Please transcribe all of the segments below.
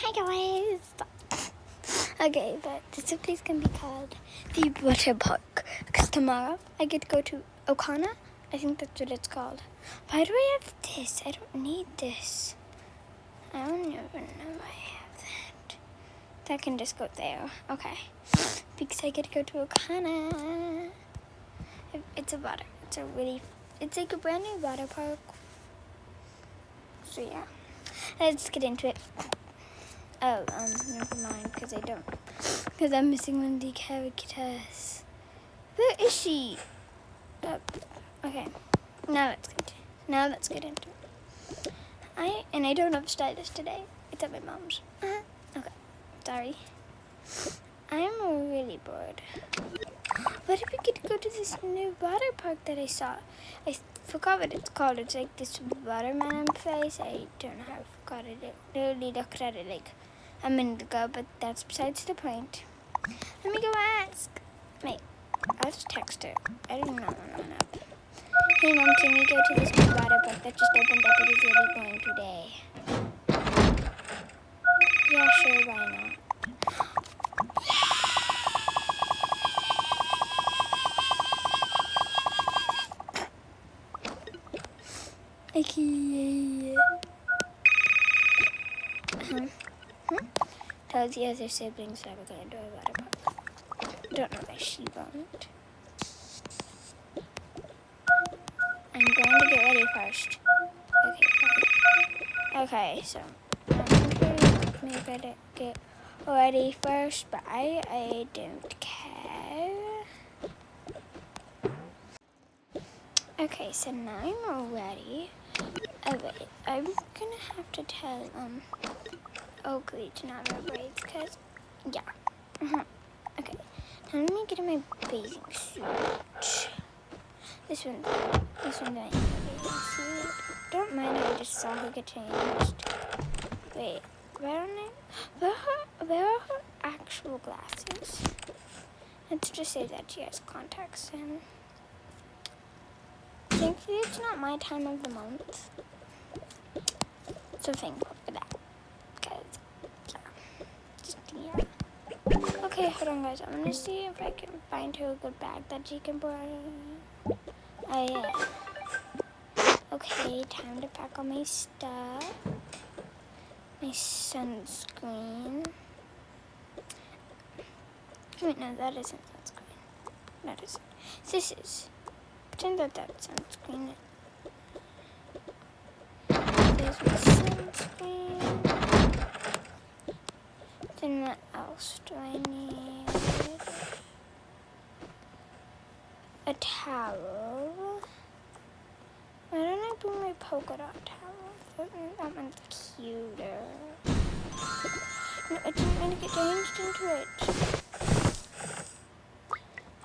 Hi guys! Okay, but this place can be called the Water Park because tomorrow I get to go to Okana. I think that's what it's called. Why do I have this? I don't need this. I don't even know why I have that. That can just go there. Okay. Because I get to go to Okana. It's a water. It's like a brand new water park. So yeah. Let's get into it. Oh, never mind, because I'm missing one of the characters. Where is she? Oh, okay, now let's get into it. I don't have stylus today. It's at my mom's. Okay, sorry. I'm really bored. What if we could go to this new water park that I saw? I forgot what it's called. It's like this watermelon place. I don't know how I forgot it. I literally looked at it like a minute ago, but that's besides the point. Let me go ask. Wait, I'll just text her. I do not want to run up. Hey Mom, can we go to this new water park that just opened up? It is really boring today. Yeah, sure, why not? Okay. Tell the other siblings that we're going to do a water park. Don't know why she won't. I'm going to get ready first. Okay, fine. Okay, so I'm going to get ready first, but I don't care. Okay, so now I'm all ready. Oh wait, I'm gonna have to tell Oakley to not wear braids, cause yeah. Okay, now let me get in my bathing suit. This one my bathing suit. Don't mind if I just saw her get changed. Wait, where are her actual glasses? Let's just say that she has contacts in. Thankfully, it's not my time of the month. So thankful for that. Yeah. Okay, hold on guys. I'm gonna see if I can find her a good bag that she can wear. Okay, time to pack all my stuff. My sunscreen. Wait, no, that isn't sunscreen. That isn't. This is. Pretend that that's sunscreen. There's my sunscreen. Then what else do I need? A towel. Why don't I bring my polka dot towel? That one's cuter. No, I didn't mean to get changed into it.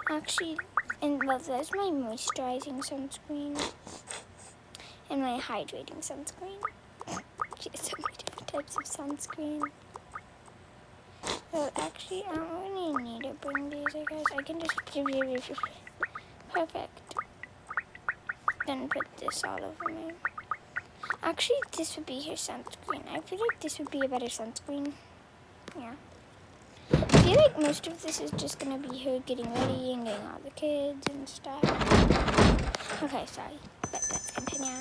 Actually, there's my moisturizing sunscreen and my hydrating sunscreen. She has so many different types of sunscreen. So actually, I don't really need to bring these, I guess. I can just... Perfect. Then put this all over me. Actually, this would be her sunscreen. I feel like this would be a better sunscreen. Yeah. I feel like most of this is just going to be her getting ready and getting all the kids and stuff. Okay, sorry. But let's continue.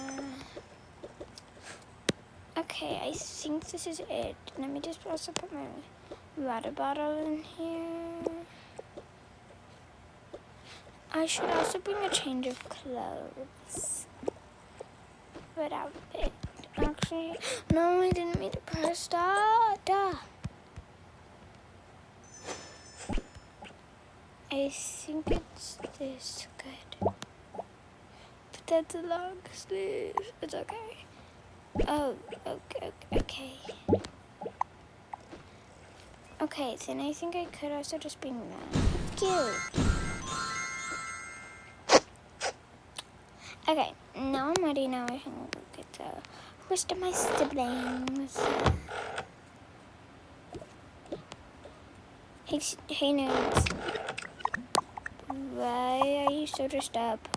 Okay, I think this is it. Let me just also put my water bottle in here. I should also bring a change of clothes. What outfit? Actually, no, I didn't mean to press start. I think it's this good. But that's a long sleeve. It's okay. Oh, okay. Okay, then I think I could also just bring that. Cute. Okay, now I'm ready. Now I can look at the rest of my siblings. Hey, nerds. Why are you so dressed up?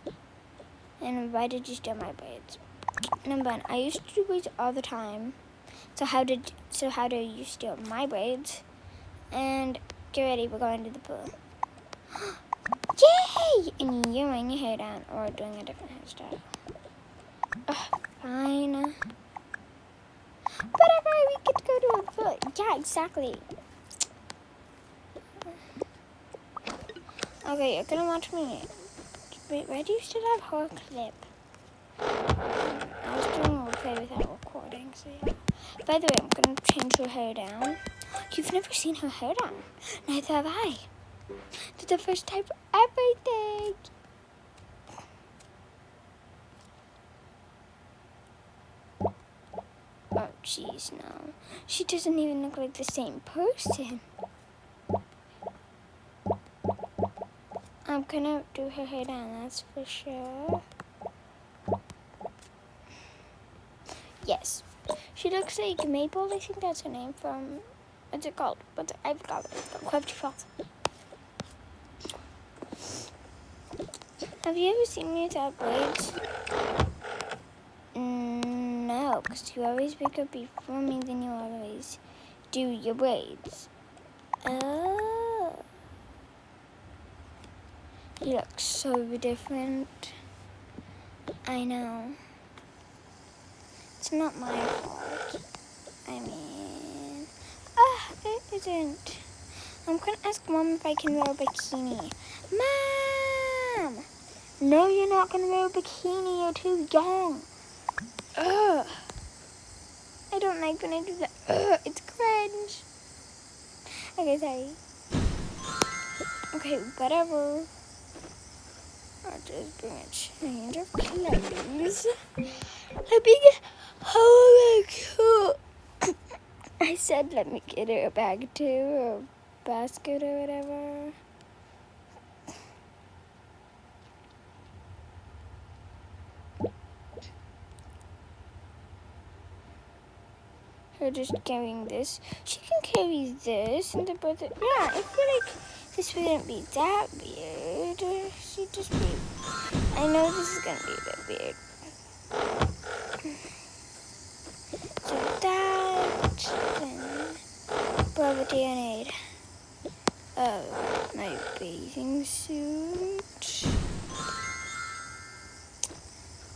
And why did you steal my braids? Number one, I used to do braids all the time. So how do you steal my braids? And get ready, we're going to the pool. Yay! And you're wearing your hair down or doing a different hairstyle. Fine. Whatever, we get to go to a pool. Yeah, exactly. Okay, you're gonna watch me. Wait, why do you still have her clip? I was doing a replay without recording, so yeah. By the way, I'm gonna change her hair down. You've never seen her hair down. Neither have I. It's the first time for everything. Oh, jeez, no. She doesn't even look like the same person. I'm gonna do her hair down, that's for sure. Yes. She looks like Maple. I think that's her name from... What's it called? I forgot it. Gravity Falls. Have you ever seen me without braids? No, because you always wake up before me, then you always do your braids. Oh. You look so different. I know. It's not my fault. I mean... it isn't. I'm gonna ask Mom if I can wear a bikini. Mom! No, you're not gonna wear a bikini. You're too young. Ugh. I don't like when I do that. Ugh, it's cringe. Okay, sorry. Okay, whatever. I'll just bring a change of clothes. Let me get... Oh my God. I said let me get her a bag too, or a basket or whatever. Her just carrying this. She can carry this and the brother. Yeah, I feel like this wouldn't be that weird. She'd just be... I know this is gonna be a bit weird. So that, then probably I need my bathing suit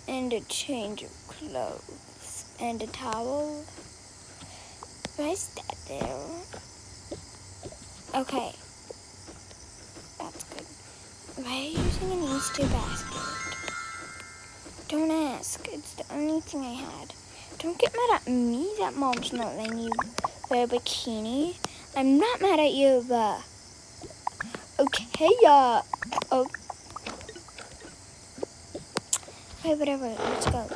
and a change of clothes and a towel. Why is that there? Okay, that's good. Why are you using an Easter basket? Don't ask. It's the only thing I had. Don't get mad at me that Mom's not letting you wear a bikini. I'm not mad at you, but... Okay, oh. Okay, whatever. Let's go.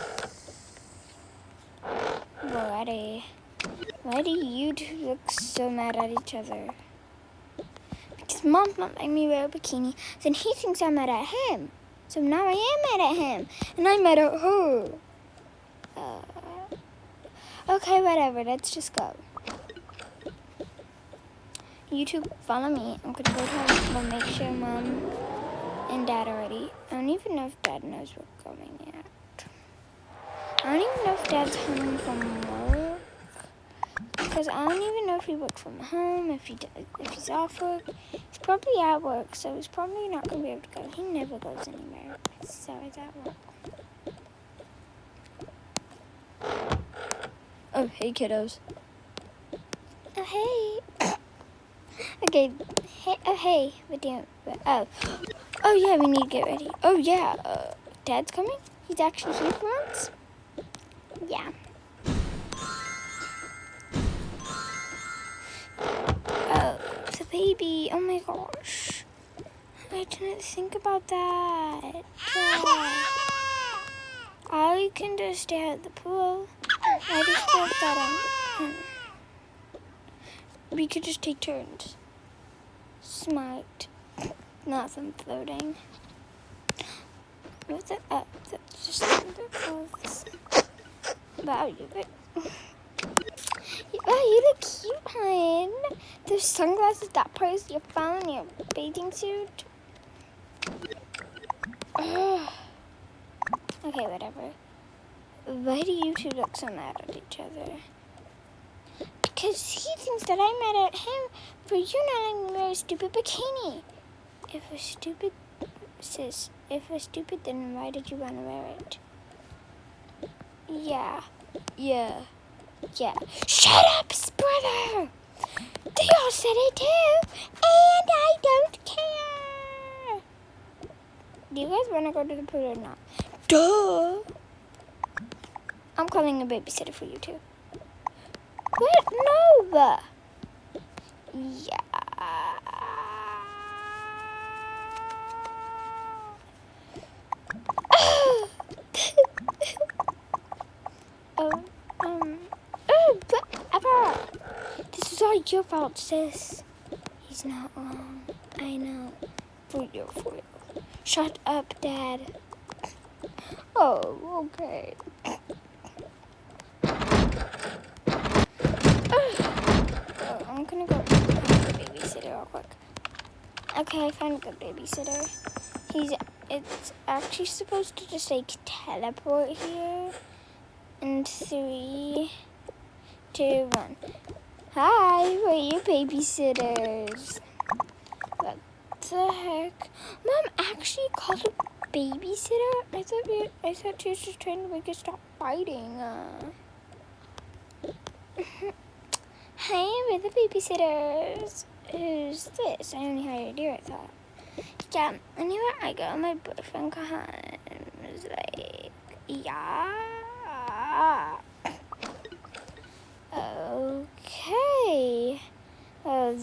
We're ready. Why do you two look so mad at each other? Because Mom's not letting me wear a bikini, then he thinks I'm mad at him. So now I am mad at him, and I'm mad at her. Okay, whatever. Let's just go. You two follow me. I'm gonna go home. We'll make sure Mom and Dad are ready. I don't even know if Dad knows we're going yet. I don't even know if Dad's home from work. Because I don't even know if he works from home, if he's off work. He's probably at work, so he's probably not going to be able to go. He never goes anywhere, so he's at work. Oh, hey, kiddos. Oh, hey. Okay, hey, oh, yeah, we need to get ready. Oh, yeah, Dad's coming? He's actually here for once? Yeah. Oh, the baby. Oh my gosh. I didn't think about that. Yeah. I can just stay at the pool. I just thought that we could just take turns. Smart. Not some floating. What's it up? Just the clothes. Wow, you look cute, hon. Those sunglasses, that purse, your phone, your bathing suit. Ugh. Okay, whatever. Why do you two look so mad at each other? Because he thinks that I'm mad at him for you not letting me wear a stupid bikini. If we're stupid, sis, if we're stupid, then why did you want to wear it? Yeah. Shut up, brother! They all said it too, and I don't care. Do you guys want to go to the pool or not? Duh! I'm calling a babysitter for you too. What? No! Yeah. This is all your fault, sis. He's not wrong. I know. For real. Shut up, Dad. Oh, okay. I'm gonna go find a babysitter real quick. Okay, I found a good babysitter. It's actually supposed to just like teleport here. In 3, 2, 1. Hi, we're your babysitters. What the heck? Mom actually called a babysitter? I thought she was just trying to make us stop fighting. Hi, we're the babysitters. Who's this? I only hired you, I thought. Yeah, anywhere I go, my boyfriend comes like, yeah. Okay.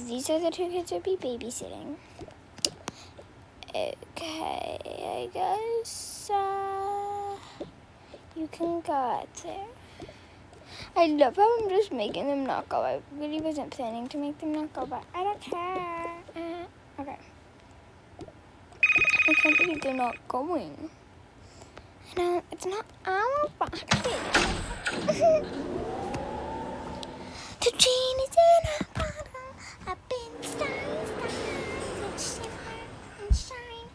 These are the 2 kids I'll be babysitting. Okay, I guess you can go out there. I love how I'm just making them not go. I really wasn't planning to make them not go, but I don't care. Okay. I can't believe they're not going. No, it's not our fault. The chain is in our bottom, up in the stars, that shimmer and shine.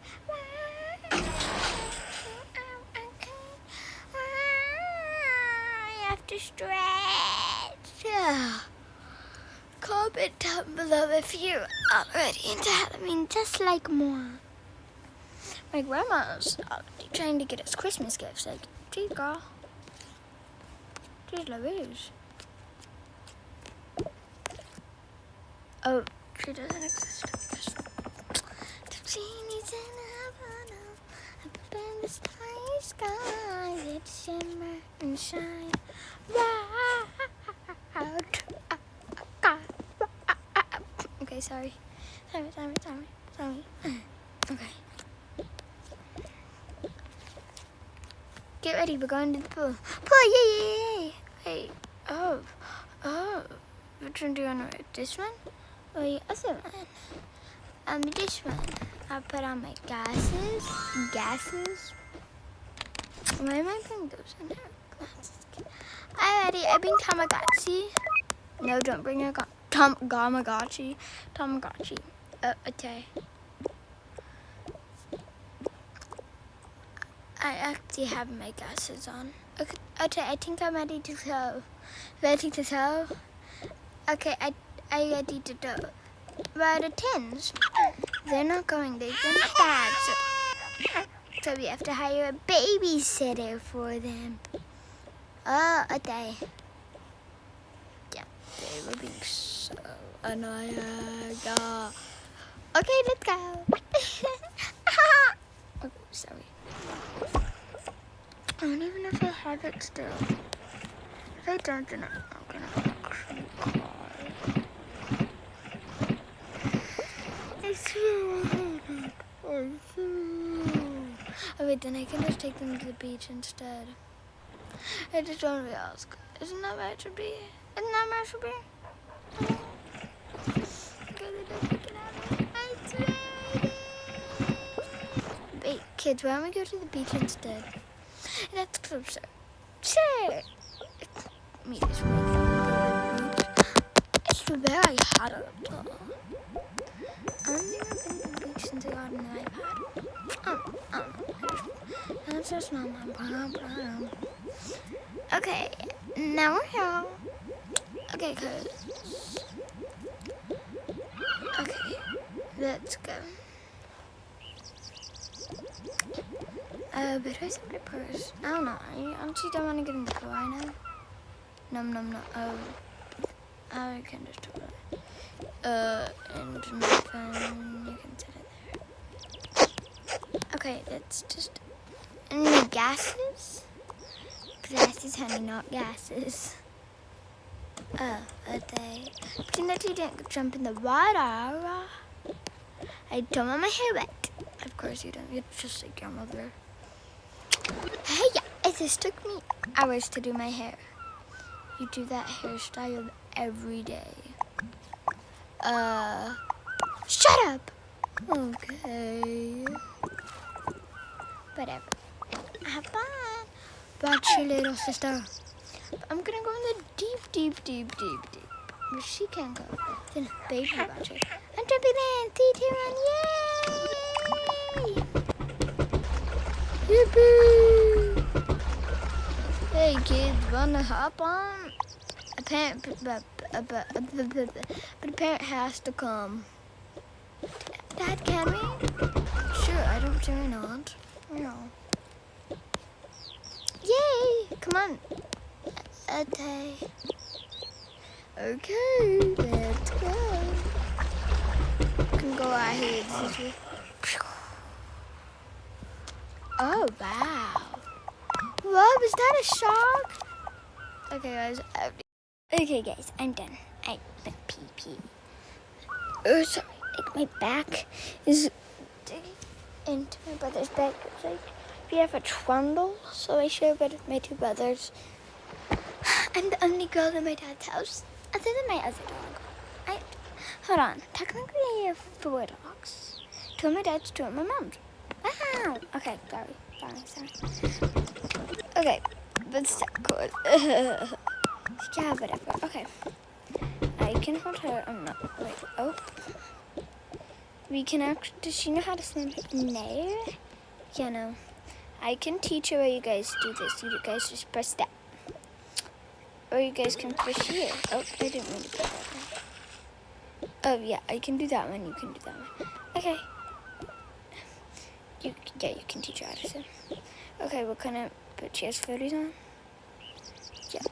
I have to stretch. Comment down below if you're already into Halloween, just like more. My grandma's trying to get us Christmas gifts. Like, geez, girl. Geez, Louise. Oh, she doesn't exist because the genie's in heaven, up in the starry sky, it shimmer and shine. Okay, sorry. Okay. Get ready, we're going to the pool. Pool, yay! Wait, oh. Which one do you want to wear? This one? Or the other one? This one. I'll put on my glasses. Why am I putting those in there? Glasses. Alrighty, I bring Tamagotchi. No, don't bring a Tamagotchi. Okay. I actually have my glasses on. Okay, I think I'm ready to go. Ready to go? Okay, I ready to go. Where are the tins? They're not going, they've been bags. So we have to hire a babysitter for them. Oh, okay. Yeah, they were being so annoying. Okay, let's go. Oh, sorry. I don't even know if I have it still. If I don't, then I'm gonna actually cry. I swear I hate it. I swear. Oh wait, then I can just take them to the beach instead. I just don't realize. Isn't that where it should be? I swear. Wait, kids, why don't we go to the beach instead? That's closer. Sure. Me just making it go to the beach. It's very hot out. I don't think I've been to the beach since I got an iPad. That's just not my problem. Okay, now we're here. Okay, okay, let's go. But who's my purse? I don't know. I honestly don't want to get in the car right now. No. Oh, I can just talk about it. And my phone, you can set it there. Okay, that's just. Any gases? Glasses, honey, not gases. Oh, okay. Pretend that you didn't jump in the water. I don't want my hair wet. Of course you don't. It's just like your mother. Hey, it just took me hours to do my hair. You do that hairstyle every day. Shut up! Okay. Whatever. Have fun. Watch your little sister. I'm gonna go in the deep. Where she can't go. Then baby watch it. I'm jumping in. 3, 2, 1. Yay! Yippee! Hey kids, wanna hop on? A parent, but a parent has to come. Dad, can we? Sure, I don't see why not. No. Yay! Come on. Okay. Okay, let's go. Can go out here. Oh wow! Whoa, was that a shark? Okay, guys. Okay, guys, I'm done. I went pee. Oh, sorry. Like my back is digging into my brother's back. It's like we have a trundle, so I share a bed with my 2 brothers. I'm the only girl in my dad's house, other than my other dog. Hold on. Technically, I have 4 dogs. 2 of my dad's, 2 of my mom's. Wow. Okay, sorry. Okay, but still good. Yeah, whatever. Okay. I can hold her. I'm not. Wait. Oh. We can actually. Does she know how to swim? No. Yeah, no. I can teach her how you guys do this. You guys just press that. Or you guys can push here. Oh, I didn't mean to put that one. Oh, yeah, I can do that one. You can do that one. Okay. You can teach her how to swim. Okay, what kind of... But she has floaties on? Yeah.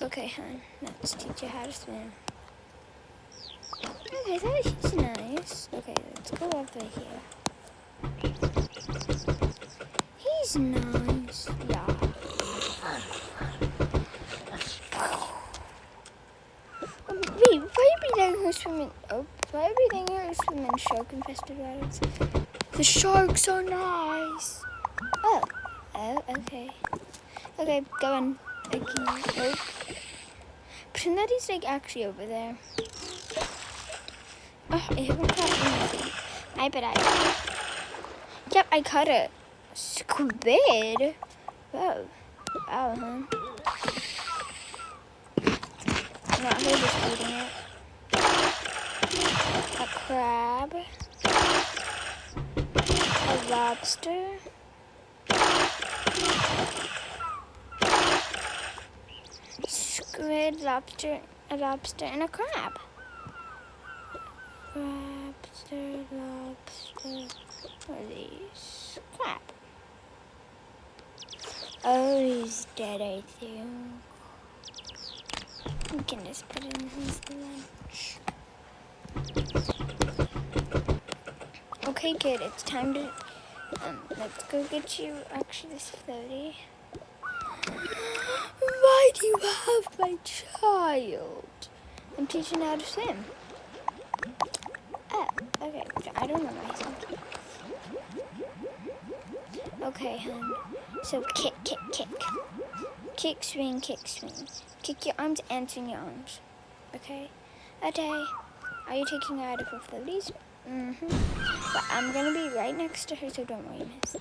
Okay, hon. Let's teach her how to swim. Okay, that is nice. Okay, let's go over here. He's nice. Yeah. Wait, why are we letting her swim in... Oh, why are we letting her swim in shark-infested waters? The sharks are nice. Oh, okay. Okay, go on. Okay. Pretend that he's like actually over there. Oh, I haven't caught anything. I bet I... Yep, I caught a squid. Whoa. Wow, huh? Not her just eating it. A crab. A lobster. Squid, lobster, a lobster, and a crab. Lobster. What are these? Crab. Oh, he's dead, I think. We can just put in his lunch. Okay, kid, it's time to... let's go get you, actually, this floaty. Why do you have my child? I'm teaching her how to swim. Oh, okay. I don't know my son. Okay, hon. So kick. Kick, swing. Kick your arms and swing your arms. Okay? Okay. Are you taking her out of her floaties? Mm-hmm. But I'm gonna be right next to her, so don't worry, miss.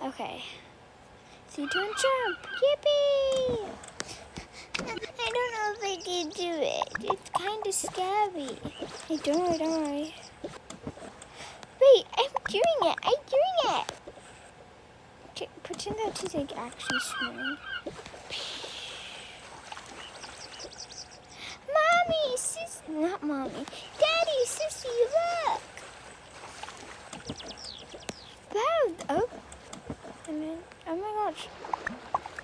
Okay. 3, 2, 1, jump! Yippee! I don't know if I can do it. It's kind of scary. Hey, don't worry. Wait, I'm doing it. Okay, pretend that she's like actually swimming. Mommy, sis, not mommy. Daddy, sissy, look. Wow, oh. And then, oh my gosh.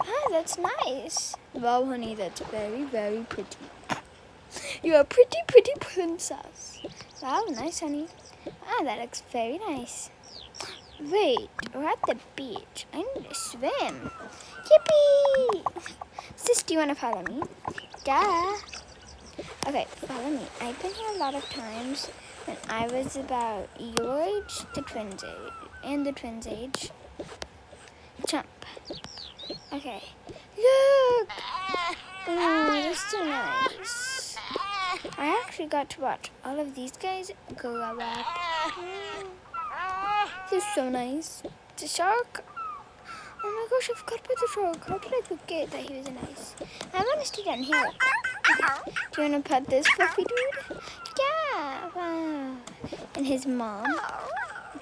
Ah, that's nice. Wow, honey, that's very, very pretty. You're a pretty, pretty princess. Wow, nice, honey. Ah, that looks very nice. Wait, we're at the beach. I need to swim. Yippee! Sis, do you want to follow me? Duh. Okay, follow me. I've been here a lot of times when I was about your age, the twins' age, and the twins' age. Jump. Okay. Look! Oh, that's so nice. I actually got to watch all of these guys grow up. This is so nice. The shark. Oh my gosh, I forgot about the shark. How did I forget that he was nice? I want to stay down here. Okay. Do you want to pet this fluffy dude? Yeah. Wow. And his mom,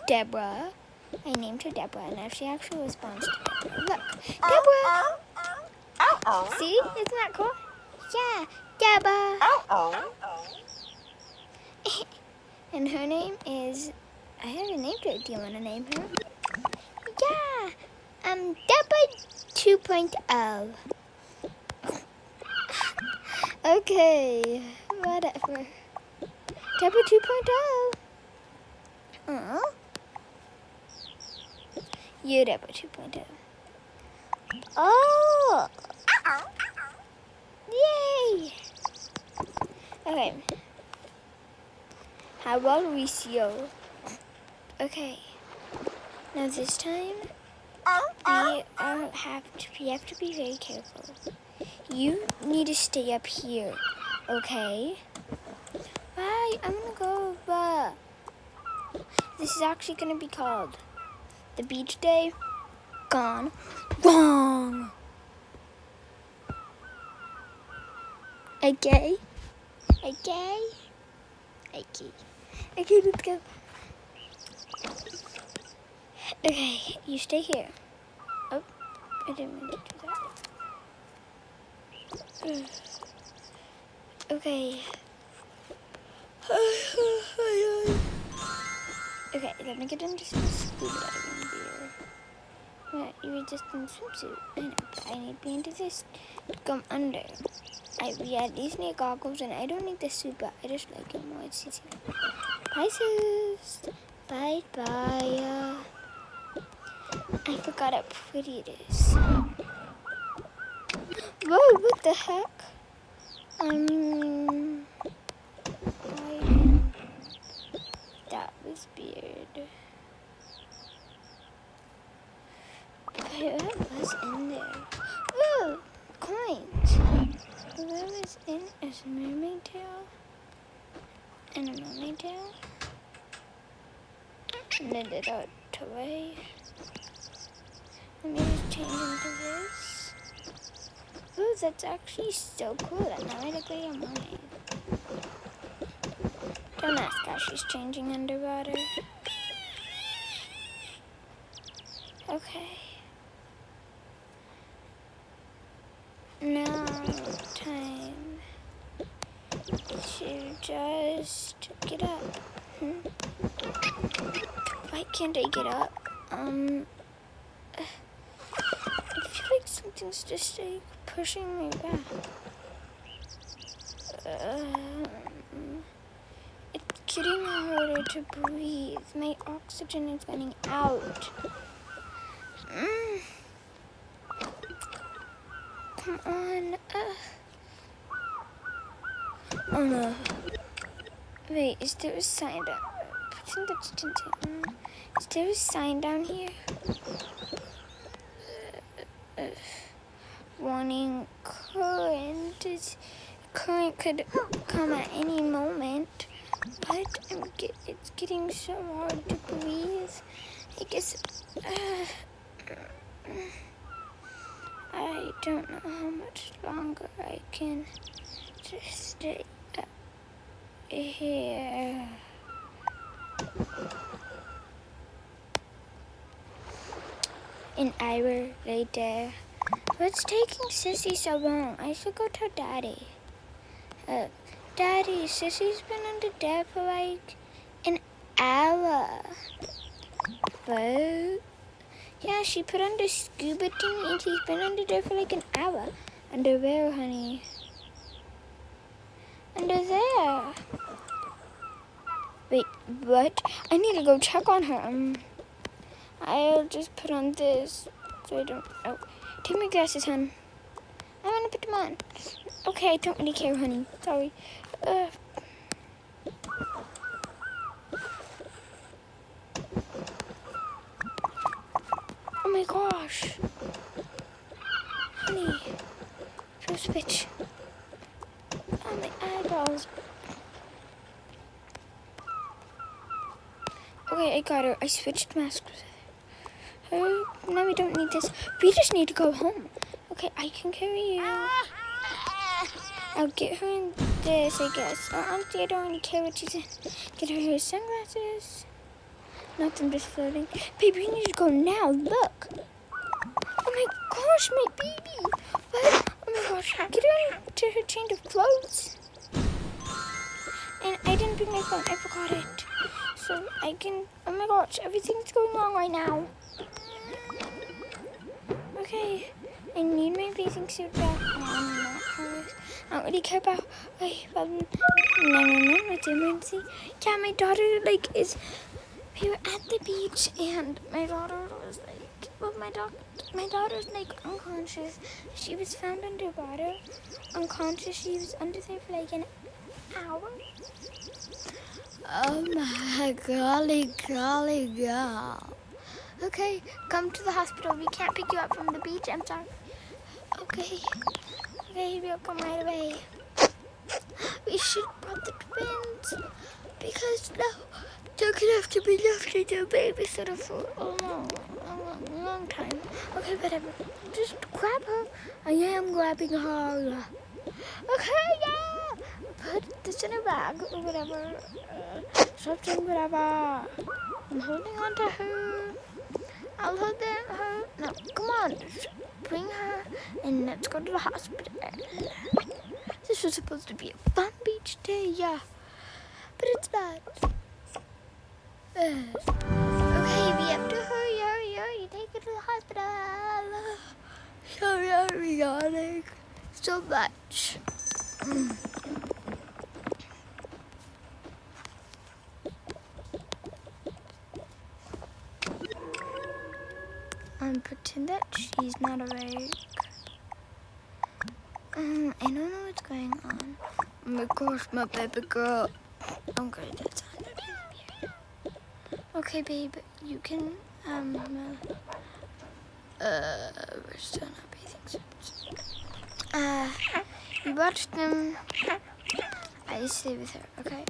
Deborah. I named her Deborah, and now she actually responds to Deborah. Look, Deborah. See? Isn't that cool? Yeah, Deborah. And her name is, I haven't named her. Do you want to name her? Yeah, Deborah 2.0. Okay, whatever. Deborah 2.0. Oh. You Deborah 2.0. Oh. Yay. Okay. How about we seal? Okay. Now this time, we have to be very careful. You need to stay up here, okay? Bye. I'm gonna go. But this is actually gonna be called the beach day gone wrong. Okay. Okay. Okay, let's go. Okay, you stay here. Oh, I didn't mean to do that. Okay. Okay, let me get into some scuba diving gear. What? You were just in a swimsuit. I know, but I need to be into this to come under. We at least need goggles, and I don't need the suit, but I just like it more. It's easier. Bye, sis. Bye. I forgot how pretty it is. Whoa, what the heck? That was weird. What was in there? Whoa, coins. What was in is a mermaid tail and a mermaid tail. And then it out away. Let me just change into this. Ooh, that's actually so cool. That now I look like a mermaid. Don't ask how she's changing underwater. Okay. Now time to just get up. Why can't I get up? I feel like something's just like pushing me back. It's getting harder to breathe. My oxygen is running out. Come on. Oh no. Wait, is there a sign down? Is there a sign down here? Warning, current could come at any moment, but it's getting so hard to breathe. I guess I don't know how much longer I can just stay here. An hour later. What's taking Sissy so long? I should go tell Daddy. Daddy, Sissy's been under there for like an hour. But yeah, she put on the scuba thing and she's been under there for like an hour. Under where, honey? Under there. Wait, what? I need to go check on her. I'll just put on this so I don't. Oh, take my glasses, hon. I want to put them on. Okay, I don't really care, honey. Sorry. Oh my gosh. Honey. First switch. Oh, my eyeballs. Okay, I got her. I switched masks with her. Now we don't need this. We just need to go home. Okay, I can carry you. I'll get her in this, I guess. Honestly, I don't really care what she's in. Get her sunglasses. Nothing, just floating. Baby, we need to go now. Look. Oh my gosh, my baby. What? Oh my gosh. Get her into her change of clothes. And I didn't bring my phone. I forgot it. So I can. Oh my gosh, everything's going wrong right now. Okay. I need my bathing suit back on. I don't really care about 911. It's emergency. Yeah, my daughter we were at the beach and my daughter was my daughter's unconscious. She was found underwater, unconscious. She was under there for like an hour. Oh my golly girl. Okay, come to the hospital. We can't pick you up from the beach. I'm sorry. Okay, we'll come right away. We should brought the twins because now they're gonna have to be left with their babysitter for a long time. Okay, whatever. Just grab her. I am grabbing her. Okay, yeah. Put this in her bag or whatever. Something, whatever. I'm holding on to her. I'll hold her. No, come on. Just bring her and let's go to the hospital. This was supposed to be a fun beach day, yeah. But it's not. Okay, we have to hurry. Take her to the hospital. Sorry, yawning so much. Pretend that she's not awake. I don't know what's going on. Oh my gosh, my baby girl. Okay, that's on the baby. Okay, babe, you can, we're still not bathing suits. You watch them. I stay with her, okay?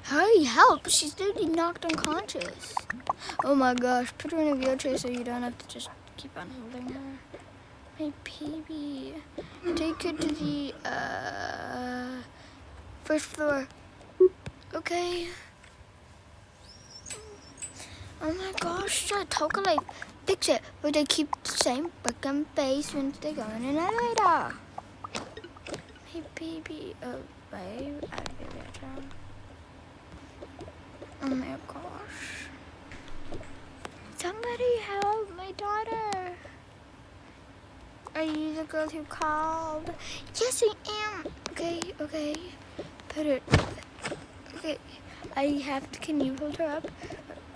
Hurry, help, she's literally knocked unconscious. Oh my gosh, put her in a wheelchair so you don't have to just keep on holding her. My baby. Take her to the, first floor. Okay. Oh my gosh, Toka like fix it, but they keep the same fucking face when they go in an elevator. Hey baby, babe, oh my gosh. Somebody help my daughter. Are you the girl who called? Yes, I am. Okay. Put it. Okay. Can you hold her up?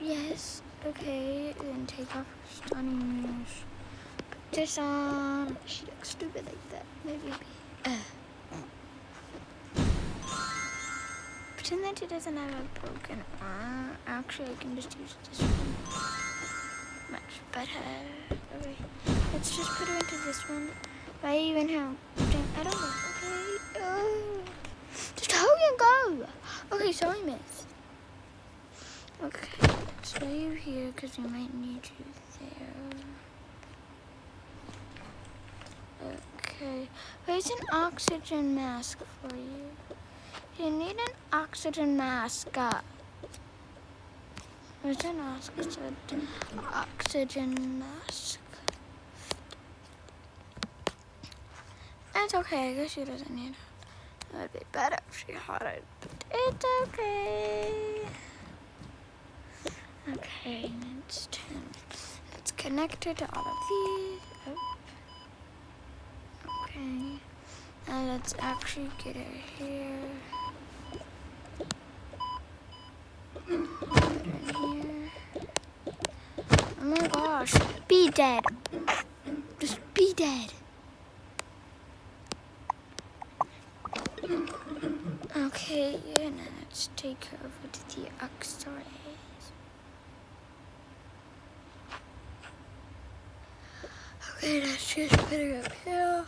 Yes. Okay. Then take off her stunning. Put this on. She looks stupid like that. Maybe. Pretend that she doesn't have a broken arm. Actually, I can just use this one. Much better. Okay. Let's just put her into this one. Why even how? I don't know. Okay. Just hurry and go. Okay, sorry, miss. Okay, let's lay you here because we might need you there. Okay. Where's an oxygen mask for you? You need an oxygen mask. Where's an oxygen mask? That's okay. I guess she doesn't need it. It would be better if she had it, but it's okay. Okay, it's 10. It's connected to all of these. Oh. Okay. Now let's actually get her here. Put her in here. Oh my gosh. Be dead. Just be dead. Okay, and then let's take her over to the X-rays. Okay, let's just put her up here.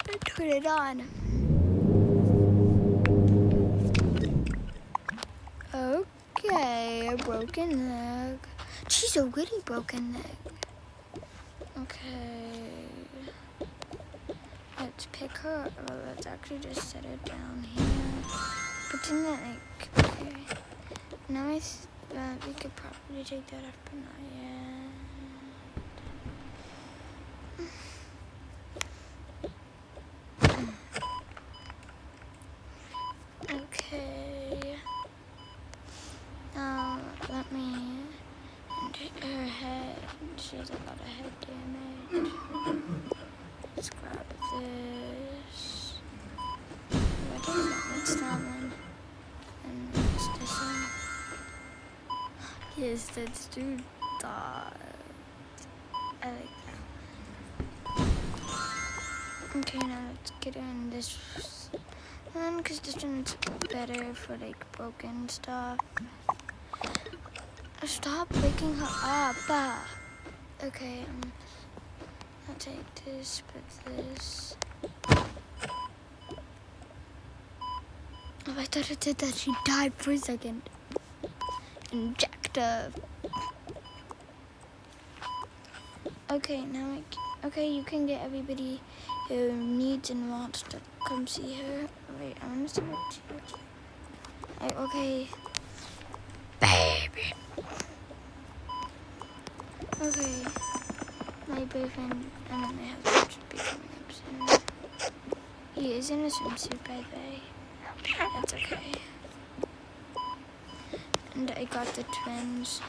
And turn it on. Okay, a broken leg. She's already broken leg. Okay. Let's pick her up. Well, let's actually just set her down here. Pretend that, like, okay. Now we could probably take that off, but not yet. Okay. Now, let me undo her head. She has a lot of head damage. Let's grab this. What is it? What's that one? And what's this one? Yes, that's too dark. I like that. Okay, now let's get her in this one, because this one's better for, like, broken stuff. Stop waking her up. Okay, I'll take this, put this. Oh, I thought it said that she died for a second. Inject her. Okay, now okay, you can get everybody who needs and wants to come see her. Wait, I want to see what she looks like. Okay. Baby. Okay. My boyfriend and then my husband should be coming up soon. He is in a swimsuit, by the way. That's okay. And I got the twins.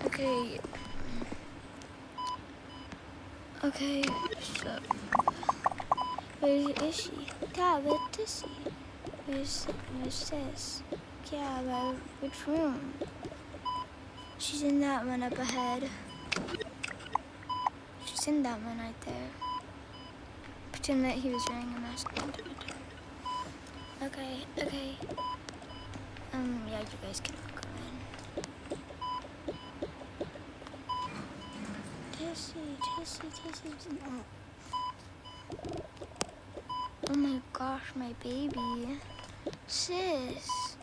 Okay. Okay, so where is she? Dad, where is she? Where's this? Yeah, well, which room? She's in that one up ahead. She's in that one right there. Pretend that he was wearing a mask. Okay. Yeah, you guys can all go in. Tessie. Oh my gosh, my baby. Sis.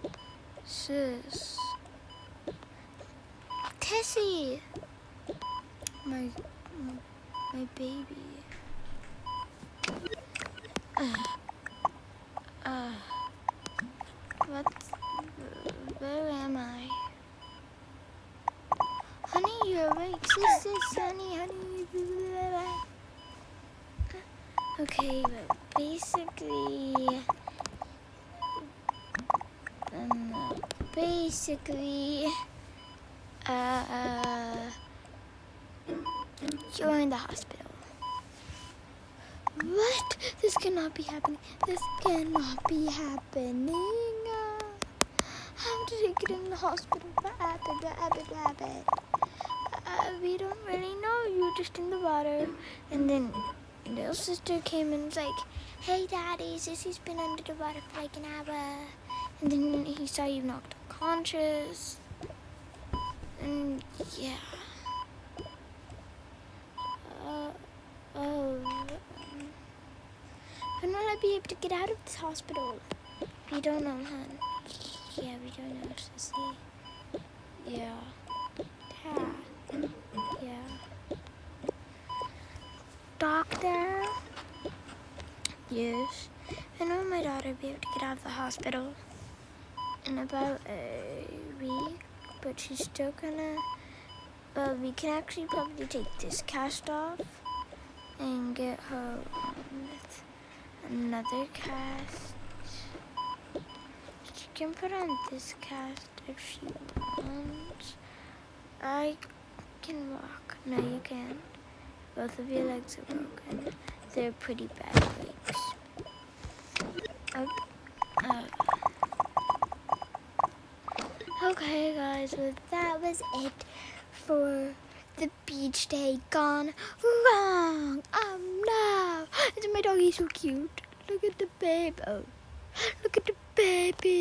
Tessie. My baby. Where am I? Honey, you're awake. Sis, honey. Okay, but basically, you're in the hospital. What? This cannot be happening. How did I get in the hospital? What happened? We don't really know. You were just in the water. And then little sister came and was like, hey, Daddy, Sissy's been under the water for like an hour. And then he saw you knocked unconscious. And yeah. When will I be able to get out of this hospital? We don't know, hon. Yeah, we don't know, Sissy. Yeah. Yeah. Doctor? Yes. When will my daughter be able to get out of the hospital? In about a week, but she's still gonna... Well, we can actually probably take this cast off. and get her with another cast. She can put on this cast if she wants. I can walk. No, you can't. Both of your legs are broken. They're pretty bad breaks. Okay, guys, well, that was it for the beach day gone wrong. Oh no! Isn't my doggy so cute? Look at the babe. Oh, look at the baby.